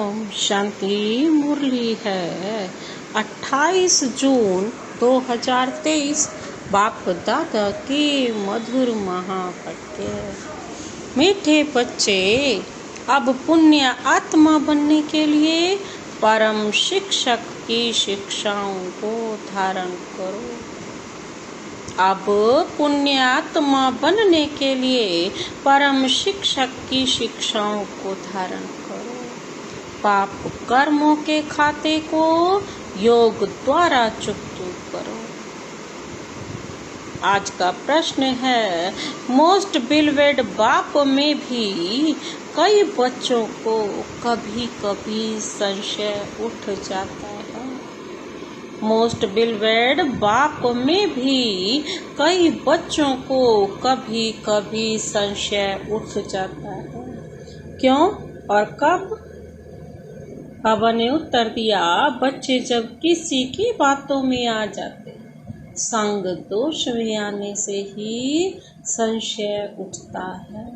ओम शांति। मुरली है 28 जून 2023। बाप दादा के मधुर महावाक्य। मीठे बच्चे, अब पुण्य आत्मा बनने के लिए परम शिक्षक की शिक्षाओं को धारण करो। अब पुण्य आत्मा बनने के लिए परम शिक्षक की शिक्षाओं को धारण करो। पाप कर्मों के खाते को योग द्वारा चुकता करो। आज का प्रश्न है, मोस्ट बिलवेड बाप में भी कई बच्चों को कभी कभी संशय उठ जाता है। मोस्ट बिलवेड बाप में भी कई बच्चों को कभी कभी संशय उठ जाता है। क्यों और कब? बाबा ने उत्तर दिया, बच्चे जब किसी की बातों में आ जाते, संग दोष में आने से ही संशय उठता है।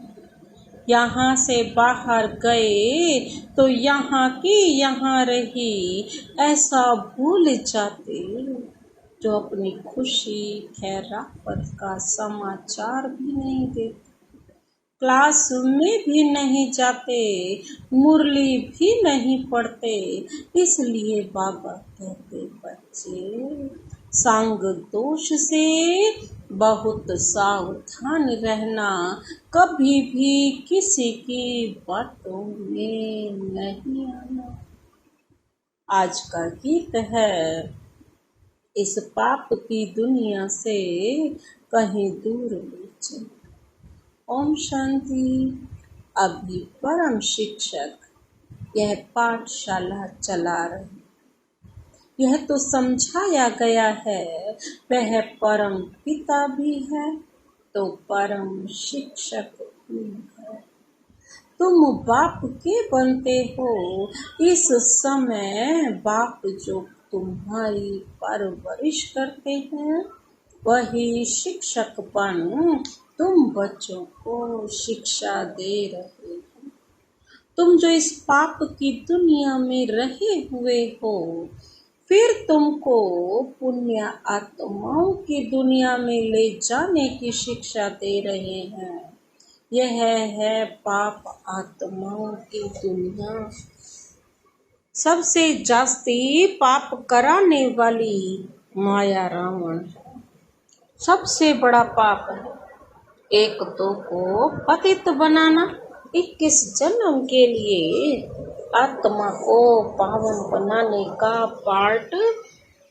यहाँ से बाहर गए तो यहाँ की यहाँ रही, ऐसा भूल जाते जो अपनी खुशी खैरापत का समाचार भी नहीं देते, क्लास में भी नहीं जाते, मुरली भी नहीं पढ़ते। इसलिए बाबा कहते, बच्चे संग दोष से बहुत सावधान रहना, कभी भी किसी की बातों में नहीं आना। आज का गीत है, इस पाप की दुनिया से कहीं दूर ले चलो। ओम शांति। अभी परम शिक्षक यह पाठशाला चला रहे। यह तो समझाया गया है, वह परम पिता भी है तो परम शिक्षक भी है। तुम बाप के बनते हो। इस समय बाप जो तुम्हारी परवरिश करते हैं, वही शिक्षक बन तुम बच्चों को शिक्षा दे रहे हो। तुम जो इस पाप की दुनिया में रहे हुए हो, फिर तुमको पुण्य आत्माओं की दुनिया में ले जाने की शिक्षा दे रहे हैं। यह है पाप आत्माओं की दुनिया। सबसे जास्ती पाप कराने वाली माया रावण है। सबसे बड़ा पाप है एक तो को पतित बनाना, 21 जन्म के लिए आत्मा को पावन बनाने का पार्ट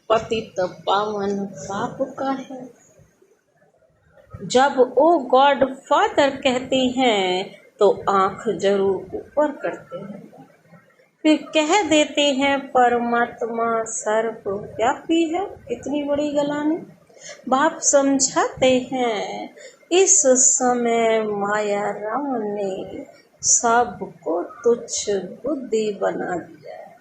पतित पावन पाप का है। जब ओ गॉड फादर कहते हैं तो आंख जरूर ऊपर करते हैं, फिर कह देते हैं परमात्मा सर्वव्यापी है। इतनी बड़ी गलानी। बाप समझाते हैं, इस समय माया रावण ने सबको तुच्छ बुद्धि बना दिया है।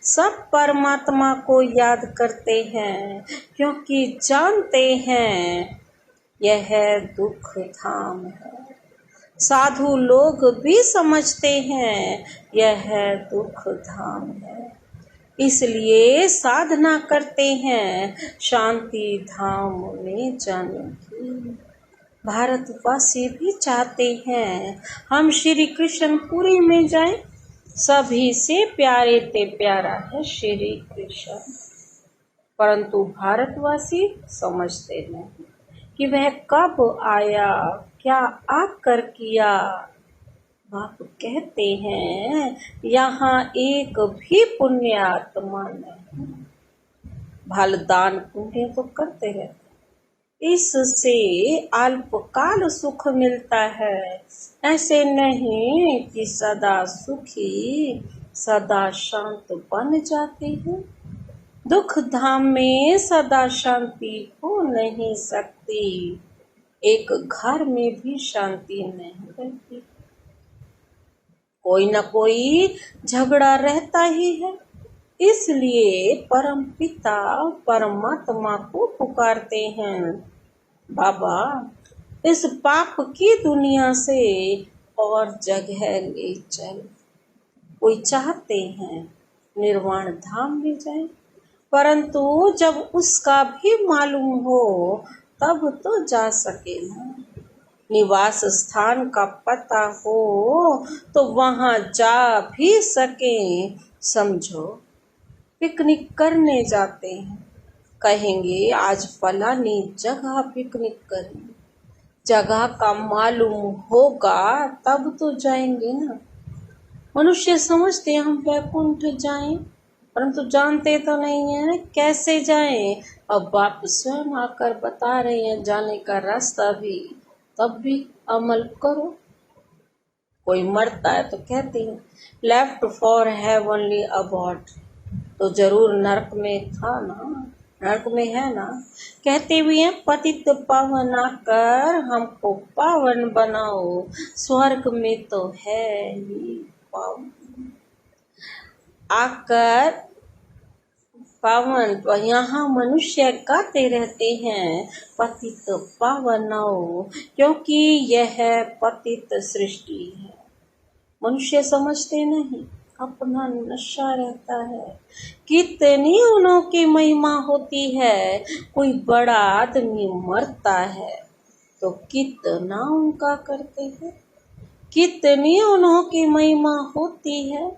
सब परमात्मा को याद करते हैं क्योंकि जानते हैं यह दुख धाम है। साधु लोग भी समझते हैं यह दुख धाम है, इसलिए साधना करते हैं शांति धाम में जाने की। भारतवासी भी चाहते हैं हम श्री कृष्णपुरी में जाएं। सभी से प्यारे ते प्यारा है श्री कृष्ण, परंतु भारतवासी समझते नहीं कि वह कब आया, क्या आकर किया। बाप कहते हैं, यहाँ एक भी पुण्य आत्मा नहीं। भल दान पुण्य तो करते रहते, इससे अल्पकाल सुख मिलता है। ऐसे नहीं कि सदा सुखी सदा शांत बन जाते हैं। दुख धाम में सदा शांति हो नहीं सकती। एक घर में भी शांति नहीं रहती, कोई न कोई झगड़ा रहता ही है। इसलिए परम पिता परमात्मा को पुकारते हैं, बाबा इस पाप की दुनिया से और जगह ले चल। कोई चाहते हैं निर्वाण धाम में जाए, परंतु जब उसका भी मालूम हो तब तो जा सके ना। निवास स्थान का पता हो तो वहां जा भी सके। समझो, पिकनिक करने जाते हैं, कहेंगे आज फलानी जगह पिकनिक करें, जगह का मालूम होगा तब तो जाएंगे ना। मनुष्य समझते हम वैकुंठ जाएं, परंतु जानते तो नहीं है कैसे जाएं। अब आप स्वयं आकर बता रहे हैं जाने का रास्ता भी, तब भी अमल करो। कोई मरता है तो कहते हैं लेफ्ट फॉर हेवनली अबॉर्ड, तो जरूर नरक में था ना, नरक में है ना। कहते भी हैं पतित पावन आकर हमको पावन बनाओ, स्वर्ग में तो है ही पावन आकर पावन। तो यहाँ मनुष्य गाते रहते हैं पतित पावनौ, क्योंकि यह पतित सृष्टि है। मनुष्य समझते नहीं, अपना नशा रहता है। कितनी उनकी महिमा होती है। कोई बड़ा आदमी मरता है तो कितना उनका करते हैं, कितनी उनकी महिमा होती है।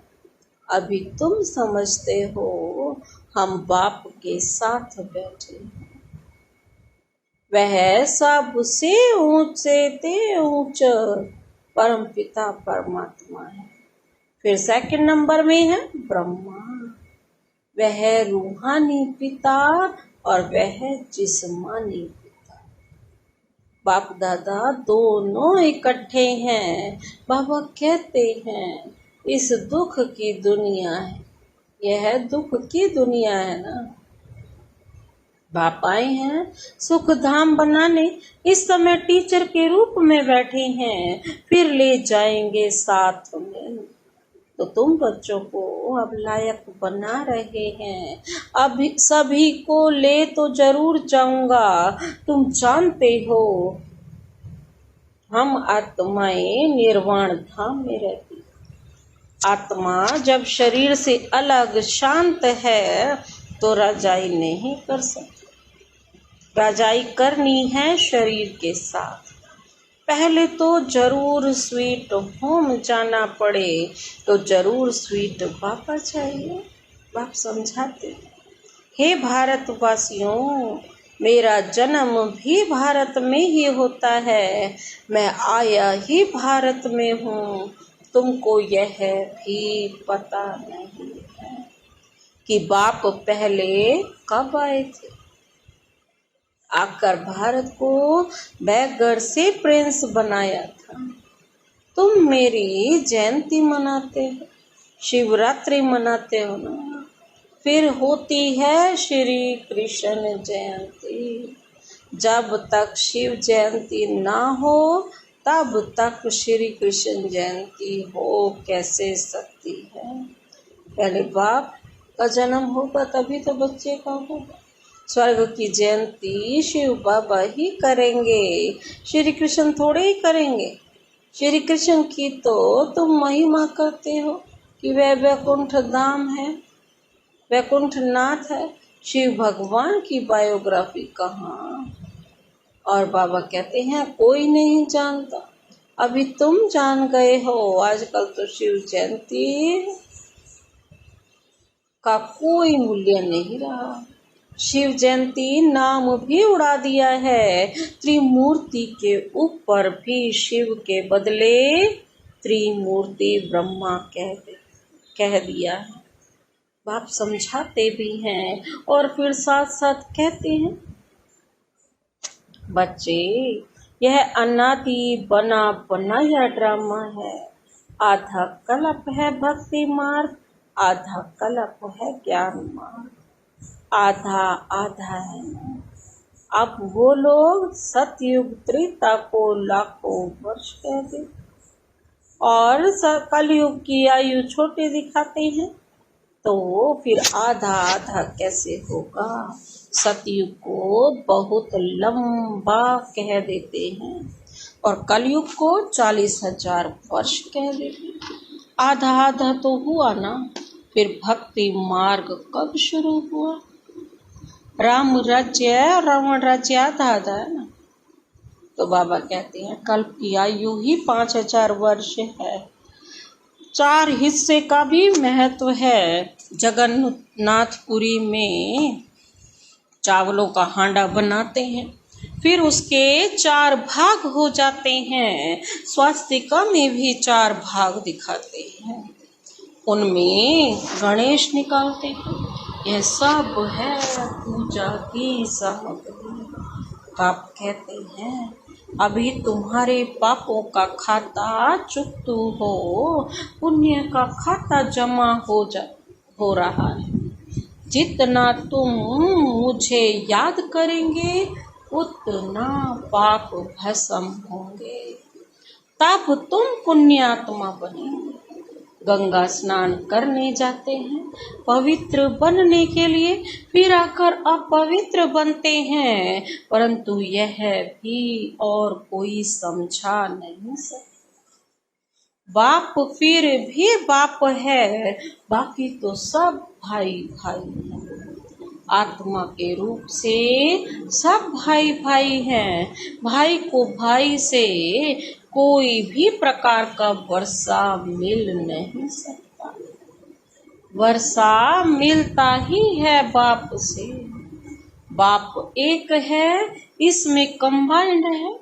अभी तुम समझते हो हम बाप के साथ बैठे हैं, वह सबसे ऊंचे ते ऊंच परम पिता परमात्मा है। फिर सेकंड नंबर में है ब्रह्मा, वह रूहानी पिता और वह जिस्मानी पिता। बाप दादा दोनों इकट्ठे हैं। बाबा कहते हैं इस दुख की दुनिया है, यह दुख की दुनिया है ना। बाप आए हैं सुख धाम बनाने, इस समय टीचर के रूप में बैठे हैं, फिर ले जाएंगे साथ में। तो तुम बच्चों को अब लायक बना रहे हैं। अभी सभी को ले तो जरूर जाऊंगा। तुम जानते हो हम आत्माएं निर्वाण धाम में रहती। आत्मा जब शरीर से अलग शांत है तो रजाई नहीं कर सकती। रजाई करनी है शरीर के साथ। पहले तो जरूर स्वीट होम जाना पड़े तो जरूर स्वीट बाबा चाहिए। बाप समझाते, हे भारतवासियों, मेरा जन्म भी भारत में ही होता है, मैं आया ही भारत में हूँ। तुमको यह भी पता नहीं है कि बाप पहले कब आए थे। आकर भारत को बैगर से प्रिंस बनाया था। तुम मेरी जयंती मनाते हो, शिवरात्रि मनाते हो ना, फिर होती है श्री कृष्ण जयंती। जब तक शिव जयंती ना हो तब तक श्री कृष्ण जयंती हो कैसे सकती है। पहले बाप का जन्म होगा तभी तो बच्चे का होगा। स्वर्ग की जयंती शिव बाबा ही करेंगे, श्री कृष्ण थोड़े ही करेंगे। श्री कृष्ण की तो तुम महिमा करते हो कि वह वैकुंठ धाम है, वैकुंठ नाथ है। शिव भगवान की बायोग्राफी कहाँ? और बाबा कहते हैं कोई नहीं जानता। अभी तुम जान गए हो। आजकल तो शिव जयंती का कोई मूल्य नहीं रहा। शिव जयंती नाम भी उड़ा दिया है। त्रिमूर्ति के ऊपर भी शिव के बदले त्रिमूर्ति ब्रह्मा कह दिया है। बाप समझाते भी हैं और फिर साथ साथ कहते हैं बच्चे, यह अनादि बना बनाया ड्रामा है। आधा कल्प है भक्ति मार्ग, आधा कल्प है ज्ञान मार्ग, आधा आधा है ना। अब वो लोग सतयुग त्रेता को लाखों वर्ष कह दे और कलयुग की आयु छोटे दिखाते हैं, तो फिर आधा आधा कैसे होगा। सतयुग को बहुत लंबा कह देते हैं और कलयुग को 40,000 वर्ष कह देते हैं। आधा आधा तो हुआ ना, फिर भक्ति मार्ग कब शुरू हुआ? राम राज्य और रावण राज्य आधा आधा है ना। तो बाबा कहते हैं कल्प की आयु ही 5000 वर्ष है। 4 हिस्से का भी महत्व है। जगन्नाथपुरी में चावलों का हांडा बनाते हैं, फिर उसके 4 भाग हो जाते हैं। स्वास्तिका में भी 4 भाग दिखाते हैं, उनमें गणेश निकालते हैं। यह सब है पूजा की सामग्री। आप कहते हैं अभी तुम्हारे पापों का खाता चुकतू हो, पुण्य का खाता जमा हो रहा है। जितना तुम मुझे याद करेंगे उतना पाप भस्म होंगे, तब तुम पुण्यात्मा बनेंगे। गंगा स्नान करने जाते हैं पवित्र बनने के लिए, फिर आकर अपवित्र बनते हैं, परंतु यह भी और कोई समझा नहीं सकता। बाप फिर भी बाप है, बाकी तो सब भाई भाई हैं। आत्मा के रूप से सब भाई भाई हैं। भाई को भाई से कोई भी प्रकार का वर्षा मिल नहीं सकता। वर्षा मिलता ही है बाप से। बाप एक है, इसमें कंबाइंड है।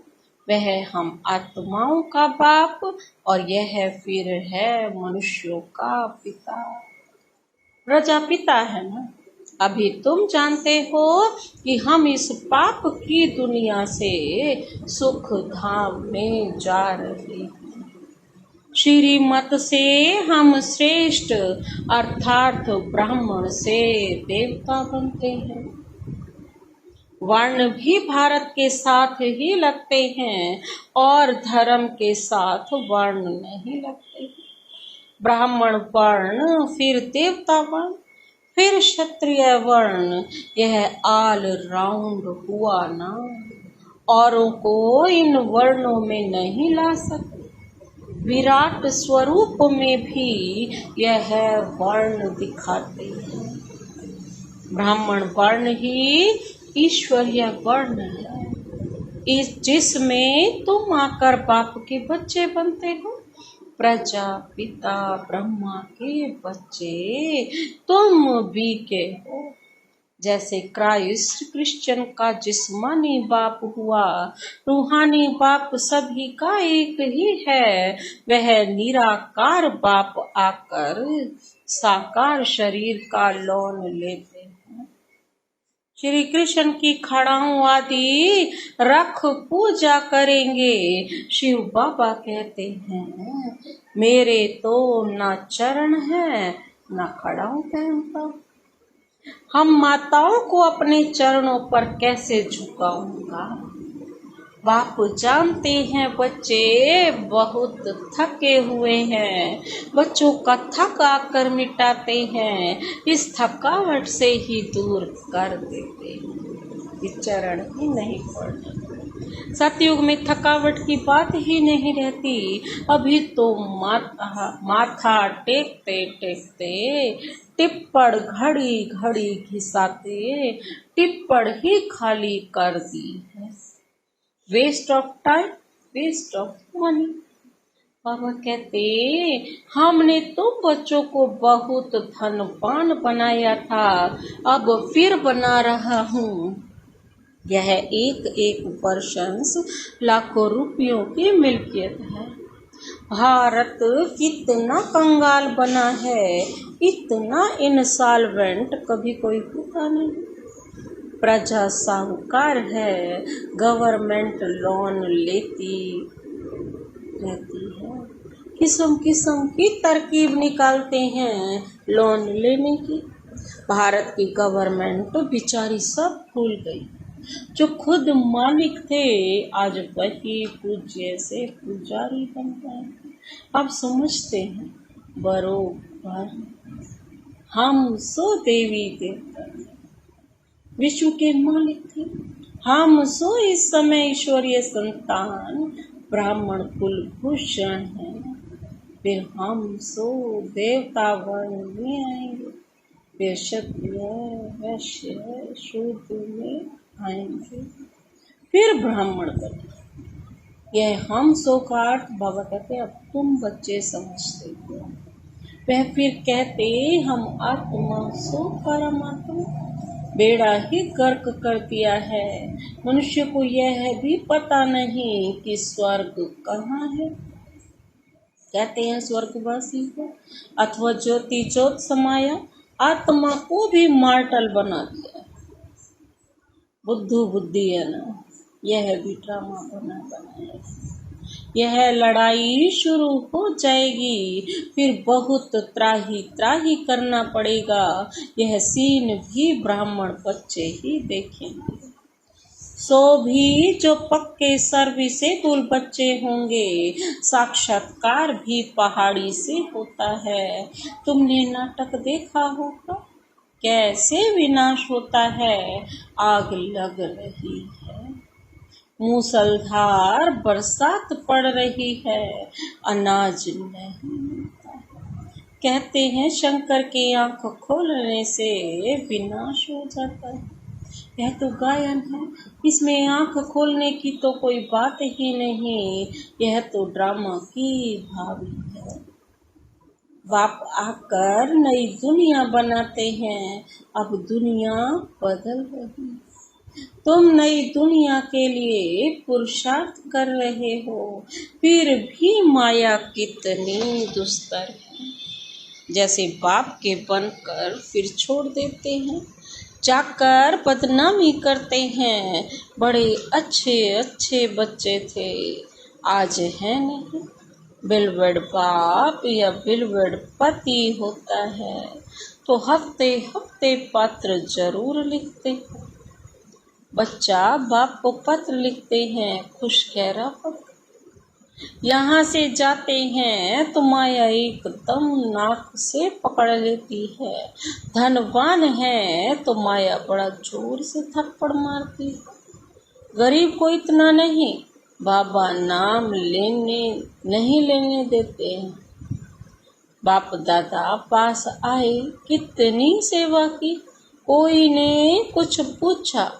वह हम आत्माओं का बाप और यह फिर है मनुष्यों का पिता। प्रजापिता है ना। अभी तुम जानते हो कि हम इस पाप की दुनिया से सुख धाम में जा रहे हैं। श्रीमत से हम श्रेष्ठ अर्थात ब्राह्मण से देवता बनते हैं। वर्ण भी भारत के साथ ही लगते हैं और धर्म के साथ वर्ण नहीं लगते। ब्राह्मण वर्ण, फिर देवता वर्ण, फिर क्षत्रिय वर्ण। यह ऑल राउंड हुआ ना। औरों को इन वर्णों में नहीं ला सकते। विराट स्वरूप में भी यह वर्ण दिखाते हैं। ब्राह्मण वर्ण ही ईश्वरीय वर्ण है, जिसमें तुम आकर बाप के बच्चे बनते हो। प्रजापिता ब्रह्मा के बच्चे तुम भी के हो। जैसे क्राइस्ट क्रिश्चियन का जिस्मानी बाप हुआ, रूहानी बाप सभी का एक ही है। वह निराकार बाप आकर साकार शरीर का लोन लेते हैं। श्री कृष्ण की खड़ाओं आदि रख पूजा करेंगे। शिव बाबा कहते हैं मेरे तो ना चरण है ना खड़ाओं पहनता। हम माताओं को अपने चरणों पर कैसे झुकाऊंगा। बाप जानते हैं बच्चे बहुत थके हुए हैं। बच्चों का थक आकर मिटाते हैं, इस थकावट से ही दूर कर देते हैं। इस चरण ही नहीं पड़ते। सतयुग में थकावट की बात ही नहीं रहती। अभी तो माथा टेकते टेकते टिप्पण घड़ी घड़ी घिसाते टिप्पण ही खाली कर दी है। Waste of time, waste of money. बाबा कहते हमने तो बच्चों को बहुत धनवान बनाया था, अब फिर बना रहा हूँ। यह एक एक पर्सन्स लाखों रुपयों की मिल्कियत है। भारत कितना कंगाल बना है, इतना इंसॉल्वेंट कभी कोई हुआ नहीं। प्रजा साहूकार है, गवर्नमेंट लोन लेती रहती है। किस्म किस्म की तरकीब निकालते हैं लोन लेने की। भारत की गवर्नमेंट बेचारी सब भूल गई। जो खुद मालिक थे आज वही पूज्य से पुजारी बन गए। अब समझते हैं बरोबर हम सो देवी देवता विश्व के मालिक थे। हम सो इस समय ईश्वरीय संतान ब्राह्मण कुल भूषण है। फिर हम सो देवता वर्ण में आएंगे, फिर क्षत्रिय वैश्य शूद्र में आएंगे, फिर ब्राह्मण बनेंगे। यह हम सो का अर्थ बाबा कहते अब तुम बच्चे समझते हो। वह फिर कहते हम आत्मा सो परमात्मा, बेड़ा ही गर्क कर दिया है। मनुष्य को यह भी पता नहीं कि स्वर्ग कहाँ है। कहते हैं स्वर्गवासी को अथवा ज्योति ज्योत समाया, आत्मा को भी मार्टल बना दिया। बुद्धू बुद्धि है ना, यह भी ड्रामा बनाया। यह लड़ाई शुरू हो जाएगी, फिर बहुत त्राही त्राही करना पड़ेगा। यह सीन भी ब्राह्मण बच्चे ही देखेंगे। सो भी जो पक्के सर्विसेबल बच्चे होंगे, साक्षात्कार भी पहाड़ी से होता है। तुमने नाटक देखा होगा, कैसे विनाश होता है। आग लग रही है, मूसलधार बरसात पड़ रही है, अनाज नहीं मिलता। कहते हैं शंकर की आंख खोलने से विनाश हो जाता है। यह तो गायन है, इसमें आंख खोलने की तो कोई बात ही नहीं। यह तो ड्रामा की भावी है। बाप आकर नई दुनिया बनाते हैं, अब दुनिया बदल रही है। तुम नई दुनिया के लिए पुरुषार्थ कर रहे हो, फिर भी माया कितनी दुस्तर है। जैसे बाप के बनकर फिर छोड़ देते हैं, जाकर बदनामी करते हैं। बड़े अच्छे अच्छे बच्चे थे, आज है नहीं। बिलवड़ बाप या बिलवड़ पति होता है तो हफ्ते हफ्ते पत्र जरूर लिखते हैं। बच्चा बाप को पत्र लिखते हैं, खुश गहरा पत्र। यहाँ से जाते हैं तो माया एकदम नाक से पकड़ लेती है। धनवान है तो माया बड़ा जोर से थप्पड़ मारती है। गरीब को इतना नहीं, बाबा नाम नहीं लेने देते हैं। बाप दादा पास आए, कितनी सेवा की, कोई ने कुछ पूछा,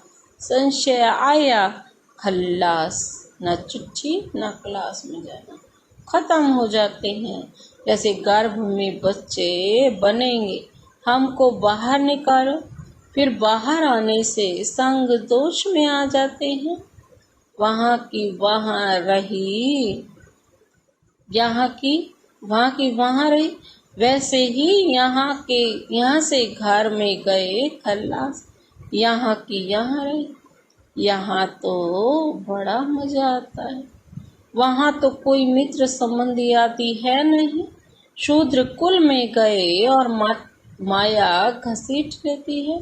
संशय आया, खल्लास, न चिट्ठी न क्लास में जाना, खत्म हो जाते हैं। जैसे गर्भ में बच्चे बनेंगे, हमको बाहर निकालो, फिर बाहर आने से संग दोष में आ जाते हैं। वहाँ की वहाँ रही, यहाँ की वहाँ रही, वैसे ही यहाँ से घर में गए खल्लास, यहाँ की यहाँ रही। यहाँ तो बड़ा मजा आता है, वहाँ तो कोई मित्र संबंधी आती है नहीं। शूद्र कुल में गए और माया घसीट लेती है।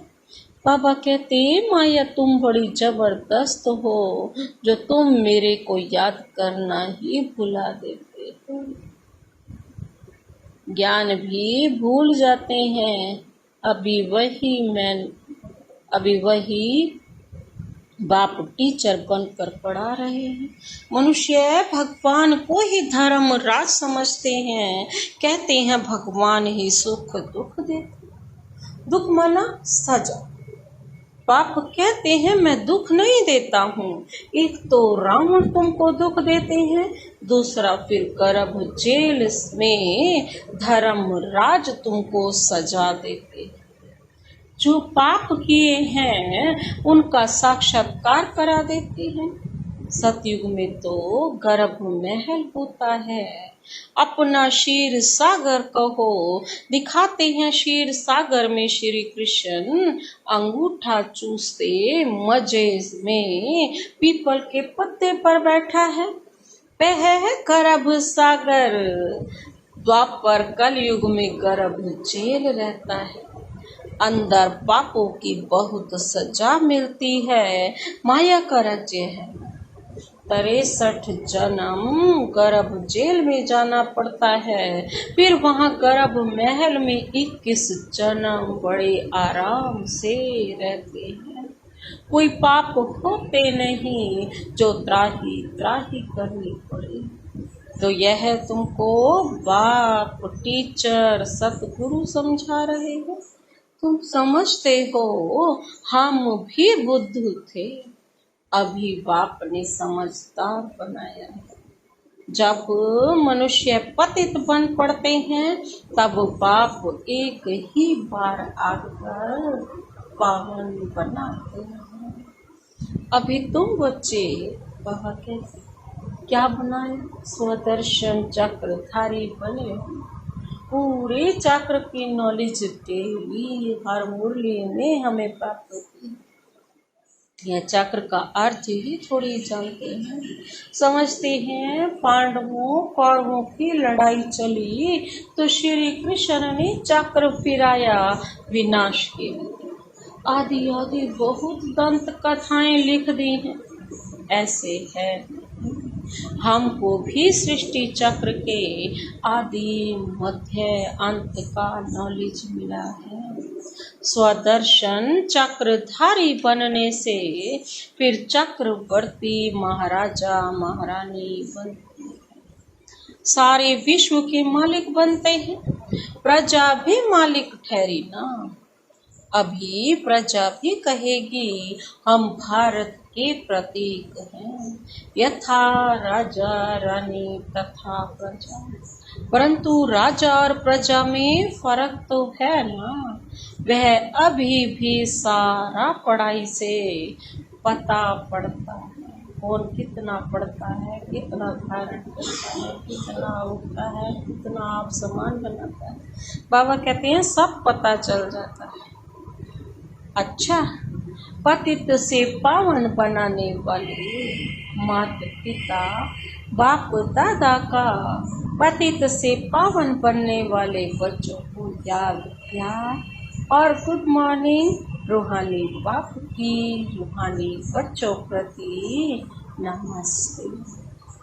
बाबा कहते माया तुम बड़ी जबरदस्त हो, जो तुम मेरे को याद करना ही भुला देते हो। ज्ञान भी भूल जाते हैं। अभी वही बाप टीचर बनकर पढ़ा रहे हैं। मनुष्य भगवान को ही धर्म राज समझते हैं। कहते हैं भगवान ही सुख दुख देते, दुख माना सजा। बाप कहते हैं मैं दुख नहीं देता हूँ। एक तो रावण तुमको दुख देते हैं, दूसरा फिर गर्भ जेल में धर्म राज तुमको सजा देते हैं। जो पाप किए हैं उनका साक्षात्कार करा देते हैं। सतयुग में तो गर्भ महल होता है। अपना क्षीर सागर कहो, दिखाते हैं क्षीर सागर में श्री कृष्ण अंगूठा चूसते मजे में पीपल के पत्ते पर बैठा है। वह है गर्भ सागर। द्वापर कलयुग में गर्भ जेल रहता है। अंदर पापों की बहुत सजा मिलती है। माया का राज्य है। 63 जन्म गर्भ जेल में जाना पड़ता है। फिर वहाँ गर्भ महल में 21 जन्म बड़े आराम से रहते हैं। कोई पाप होते नहीं जो त्राही त्राही करनी पड़े। तो यह तुमको बाप, टीचर, सतगुरु समझा रहे हैं। तुम समझते हो हम भी बुद्धू थे, अभी बाप ने समझदार बनाया है। जब मनुष्य पतित बन पड़ते हैं तब बाप एक ही बार आकर पावन बनाते हैं। अभी तुम बच्चे बाबा कैसे क्या बनाए? स्वदर्शन चक्रधारी बने, पूरे चक्र की नॉलेज डेली हर मुरली में हमें प्राप्त होती है। यह चक्र का अर्थ ही थोड़ी जानते हैं। समझते हैं पांडवों कौरवों की लड़ाई चली तो श्री कृष्ण ने चक्र फिराया विनाश के लिए। आदि आदि बहुत दंत कथाएं लिख दी हैं। ऐसे है हमको भी सृष्टि चक्र के आदि मध्य अंत का नॉलेज मिला है। स्वदर्शन चक्रधारी बनने से फिर चक्रवर्ती महाराजा महारानी बनते हैं, सारे विश्व के मालिक बनते हैं। प्रजा भी मालिक ठहरी ना। अभी प्रजा भी कहेगी हम भारत के प्रतीक हैं, यथा राजा रानी तथा प्रजा। परंतु राजा और प्रजा में फर्क तो है ना। वह अभी भी सारा पढ़ाई से पता पड़ता है। कौन कितना पढ़ता है, कितना धारण करता है, कितना उठता है, कितना आप सामान बनाता है। बाबा कहते हैं सब पता चल जाता है। अच्छा, पतित से पावन बनाने वाले माता पिता बाप दादा का पतित से पावन बनने वाले बच्चों को याद प्यार और गुड मॉर्निंग। रूहानी बाप की रूहानी बच्चों प्रति नमस्ते।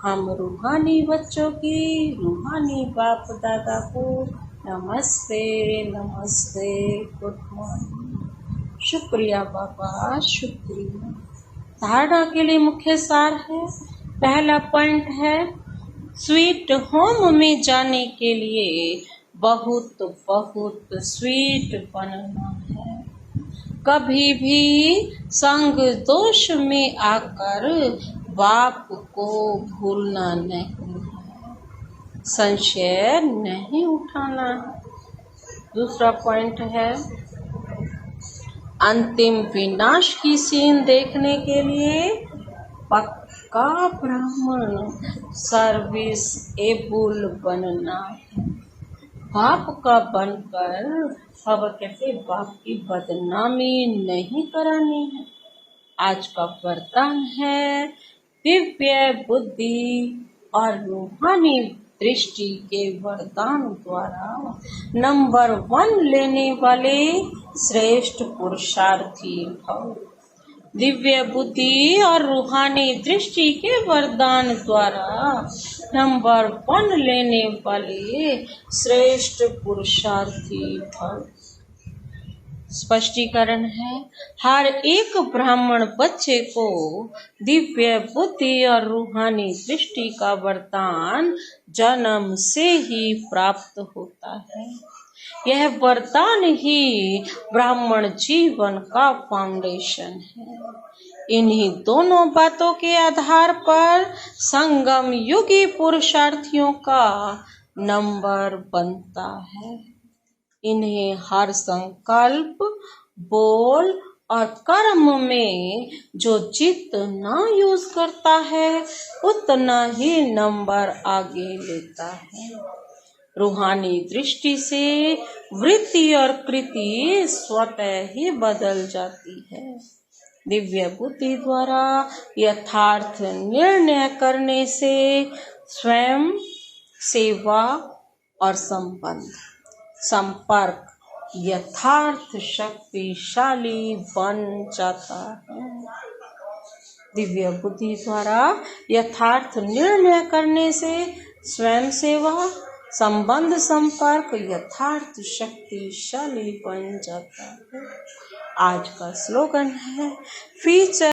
हम रूहानी बच्चों की रूहानी बाप दादा को नमस्ते नमस्ते, गुड मॉर्निंग। शुक्रिया बाबा, शुक्रिया। धारणा के लिए मुख्य सार है। पहला पॉइंट है स्वीट होम में जाने के लिए बहुत बहुत स्वीट बनना है। कभी भी संग दोष में आकर बाप को भूलना नहीं है, संशय नहीं उठाना है। दूसरा पॉइंट है अंतिम विनाश की सीन देखने के लिए पक्का ब्राह्मण सर्विस एबुल बनना है। बाप का बनकर अब कैसे बाप की बदनामी नहीं करानी है। आज का वरदान है दिव्य बुद्धि और रूहानी दृष्टि के वरदान द्वारा नंबर 1 लेने वाले श्रेष्ठ पुरुषार्थी भव। दिव्य बुद्धि और रूहानी दृष्टि के वरदान द्वारा नंबर 1 लेने वाले श्रेष्ठ पुरुषार्थी भव। स्पष्टीकरण है हर एक ब्राह्मण बच्चे को दिव्य बुद्धि और रूहानी दृष्टि का वरदान जन्म से ही प्राप्त होता है। यह वरदान ही ब्राह्मण जीवन का फाउंडेशन है। इन्हीं दोनों बातों के आधार पर संगम युगी पुरुषार्थियों का नंबर बनता है। इन्हें हर संकल्प, बोल और कर्म में जो जितना यूज करता है उतना ही नंबर आगे लेता है। रूहानी दृष्टि से वृत्ति और कृति स्वतः ही बदल जाती है। दिव्य बुद्धि द्वारा यथार्थ निर्णय करने से स्वयं, सेवा और संपर्क यथार्थ शक्तिशाली बन जाता है। दिव्य बुद्धि द्वारा यथार्थ निर्णय करने से स्वयं सेवा, संबंध, संपर्क यथार्थ शक्तिशाली बन जाता है। आज का स्लोगन है फीचर